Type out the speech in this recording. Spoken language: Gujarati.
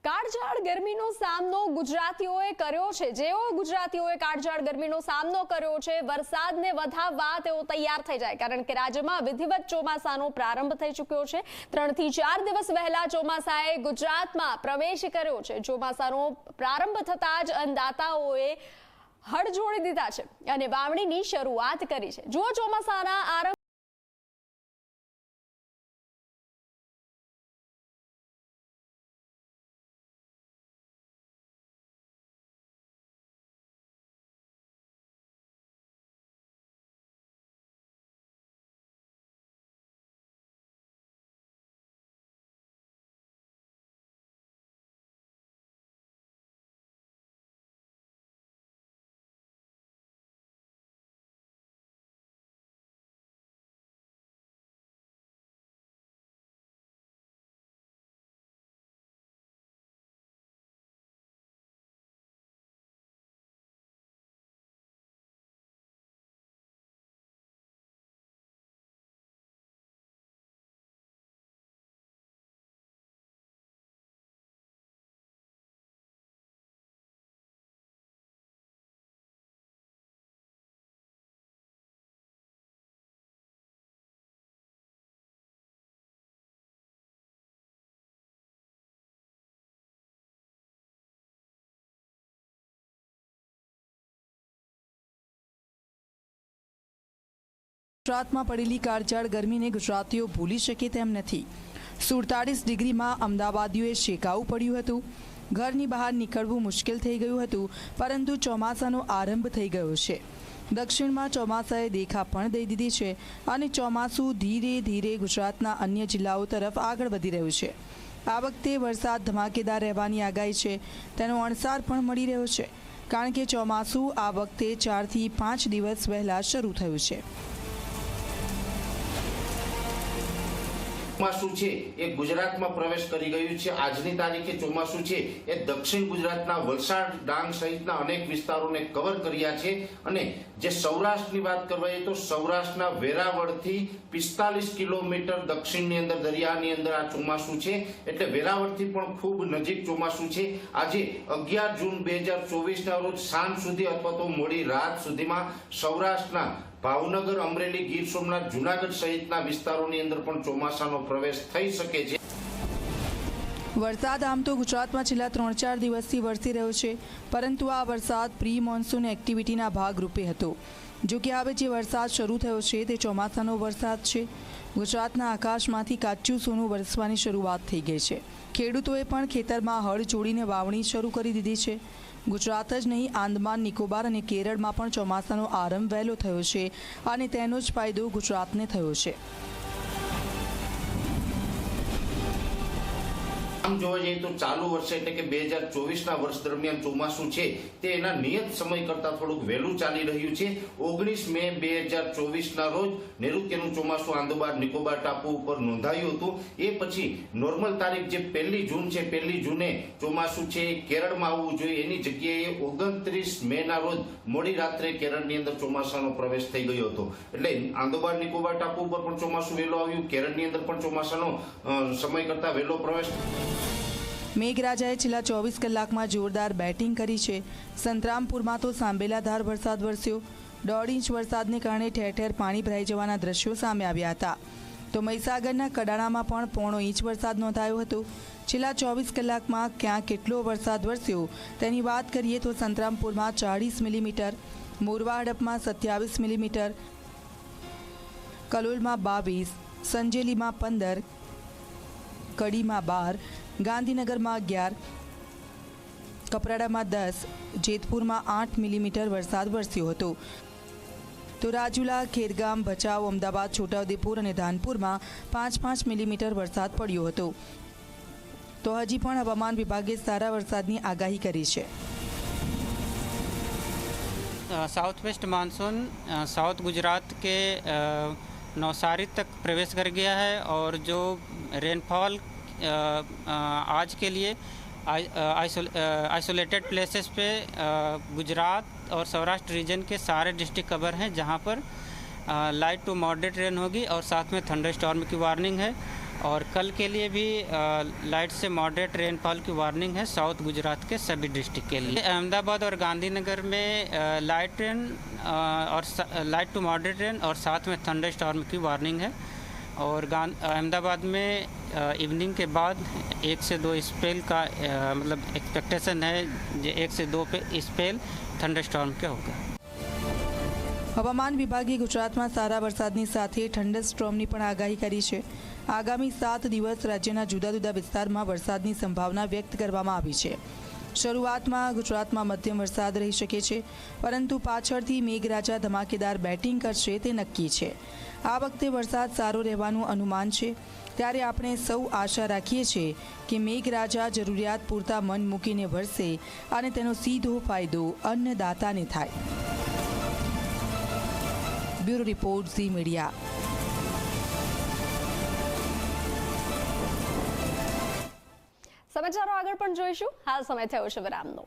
કાળઝાળ ગરમીનો સામનો ગુજરાતીઓએ કર્યો છે। જેઓ ગુજરાતીઓએ કાળઝાળ ગરમીનો સામનો કર્યો છે, વરસાદને વધાવવા તેઓ તૈયાર થઈ જાય, કારણ કે રાજ્યમાં વિધિવત ચોમાસાનો પ્રારંભ થઈ ચૂક્યો છે। 3 થી 4 દિવસ વહેલા ચોમાસાએ ગુજરાતમાં પ્રવેશ કર્યો છે। ચોમાસાનો પ્રારંભ થતાં જ અન્નદાતાઓએ હળ જોડી દીધા છે અને વાવણીની શરૂઆત કરી છે। જો ચોમાસાના આરંભ ગુજરાતમાં પડેલી કાળઝાળ ગરમીને ગુજરાતીઓ ભૂલી શકે તેમ નથી। 47 ડિગ્રીમાં અમદાવાદીઓએ શેકાવું પડ્યું હતું। ઘરની બહાર નીકળવું મુશ્કેલ થઈ ગયું હતું, પરંતુ ચોમાસાનો આરંભ થઈ ગયો છે। દક્ષિણમાં ચોમાસાએ દેખા પણ દઈ દીધી છે અને ચોમાસું ધીરે ધીરે ગુજરાતના અન્ય જિલ્લાઓ તરફ આગળ વધી રહ્યું છે। આ વખતે વરસાદ ધમાકેદાર રહેવાની આગાહી છે, તેનો અણસાર પણ મળી રહ્યો છે, કારણ કે ચોમાસું આ વખતે 4 થી 5 દિવસ વહેલા શરૂ થયું છે। ચોમાસું છે એ ગુજરાતમાં પ્રવેશ કરી ગયું છે। આજની તારીખે ચોમાસું છે એ દક્ષિણ ગુજરાતના વલસાડ, ડાંગ સહિતના અનેક વિસ્તારોને કવર કર્યા છે અને જે સૌરાષ્ટ્રની વાત કરવાય તો સૌરાષ્ટ્રના વેરાવળથી 45 કિલોમીટર દક્ષિણની અંદર દરિયાની અંદર આ ચોમાસું છે, એટલે વેરાવળથી પણ ખૂબ નજીક ચોમાસું છે। આજે 11 જૂન 2024ના રોજ સાંજ સુધી અથવા તો મોડી રાત સુધીમાં સૌરાષ્ટ્રના ભાવનગર, અમરેલી, ગીર સોમનાથ, જૂનાગઢ સહિતના વિસ્તારોની અંદર પણ ચોમાસાનો પ્રવેશ થઈ શકે છે। વરસાદ આમ તો ગુજરાતમાં છેલ્લા 3-4 દિવસથી વરસી રહ્યો છે, પરંતુ આ વરસાદ પ્રી મોન્સૂન એક્ટિવિટીના ભાગરૂપે હતો। જો કે હવે જે વરસાદ શરૂ થયો છે તે ચોમાસાનો વરસાદ છે। ગુજરાતના આકાશમાંથી કાચું સોનું વરસવાની શરૂઆત થઈ ગઈ છે। ખેડૂતોએ પણ ખેતરમાં હળ જોડીને વાવણી શરૂ કરી દીધી છે। ગુજરાત જ નહીં, આંદામાન, નિકોબાર અને કેરળમાં પણ ચોમાસાનો આરંભ વહેલો થયો છે અને તેનો જ ફાયદો ગુજરાતને થયો છે। આમ જોવા જઈએ તો ચાલુ વર્ષે એટલે કે 2024ના વર્ષ દરમિયાન ચોમાસું છે તે એના નિયત સમય કરતાં થોડુંક વહેલું ચાલી રહ્યું છે। 19 મે 2024ના રોજ નૈઋત્યનું ચોમાસું આંદામાન નિકોબાર ટાપુ ઉપર નોંધાયું હતું। એ પછી નોર્મલ તારીખ જે 1 જૂન છે, 1 જૂને ચોમાસું છે કેરળમાં આવવું જોઈએ, એની જગ્યાએ 29 મેના રોજ મોડી રાત્રે કેરળની અંદર ચોમાસાનો પ્રવેશ થઈ ગયો હતો। એટલે આંદામાન નિકોબાર ટાપુ ઉપર પણ ચોમાસું વહેલું આવ્યું, કેરળની અંદર પણ ચોમાસાનો સમય કરતાં વહેલો પ્રવેશ। મેઘરાજાએ છેલ્લા 24 કલાકમાં જોરદાર બેટિંગ કરી છે। સંતરામપુરમાં તો સાંબેલાધાર વરસાદ વરસ્યો। 1.5 ઇંચ વરસાદને કારણે ઠેર ઠેર પાણી ભરાઈ જવાના દ્રશ્યો સામે આવ્યા હતા। તો મહીસાગરના કડાણામાં પણ 1.5 ઇંચ વરસાદ નોંધાયો હતો। છેલ્લા 24 કલાકમાં ક્યાં કેટલો વરસાદ વરસ્યો તેની વાત કરીએ તો સંતરામપુરમાં 40 મિલીમીટર, મોરવા હડપમાં 27 મિલીમીટર, કલોલમાં 22, સંજેલીમાં 15, કડીમાં 12, ગાંધીનગરમાં 11, કપરાડામાં 10, જેતપુરમાં 8 મિલીમીટર વરસાદ વરસ્યો હતો। તો રાજુલા, ખેરગામ, ભચાઉ, અમદાવાદ, છોટાઉદેપુર અને ધાનપુરમાં 5-5 મિલીમીટર વરસાદ પડ્યો હતો। તો હજી પણ હવામાન વિભાગે સારા વરસાદની આગાહી કરી છે। South west monsoon south Gujarat के नवसारी तक प्रवेश कर गया है और जो रेनफॉल आज के लिए आइसोलेटेड प्लेसेस पे गुजरात और सौराष्ट्र रीजन के सारे डिस्ट्रिक्ट कवर हैं, जहां पर लाइट टू मॉडरेट रेन होगी और साथ में थंडर स्टॉर्म की वार्निंग है। और कल के लिए भी लाइट से मॉडरेट रेनफॉल की वार्निंग है साउथ गुजरात के सभी डिस्ट्रिक्ट के लिए। अहमदाबाद और गांधीनगर में लाइट रेन और लाइट टू मॉडरेट रेन और साथ में थंडर स्टॉर्म की वार्निंग है। और अहमदाबाद में इवनिंग के बाद 1 से 2 स्पेल का मतलब एक्सपेक्टेशन है, 1 से 2 स्पेल थंडर स्टॉर्म के होगा। હવામાન વિભાગે ગુજરાતમાં સારા વરસાદની સાથે થંડરસ્ટ્રોમની પણ આગાહી કરી છે। આગામી 7 દિવસ રાજ્યના જુદા જુદા વિસ્તારમાં વરસાદની સંભાવના વ્યક્ત કરવામાં આવી છે। શરૂઆતમાં ગુજરાતમાં મધ્યમ વરસાદ રહી શકે છે, પરંતુ પાછળથી મેઘરાજા ધમાકેદાર બેટિંગ કરશે તે નક્કી છે। આ વખતે વરસાદ સારો રહેવાનું અનુમાન છે, ત્યારે આપણે સૌ આશા રાખીએ છીએ કે મેઘરાજા જરૂરિયાત પૂરતા મન મૂકીને વરસે અને તેનો સીધો ફાયદો અન્નદાતાને થાય। Bureau report Zee media. સમાચારો આગળ પણ જોઈશું, હાલ સમય થયો છે વિરામનો।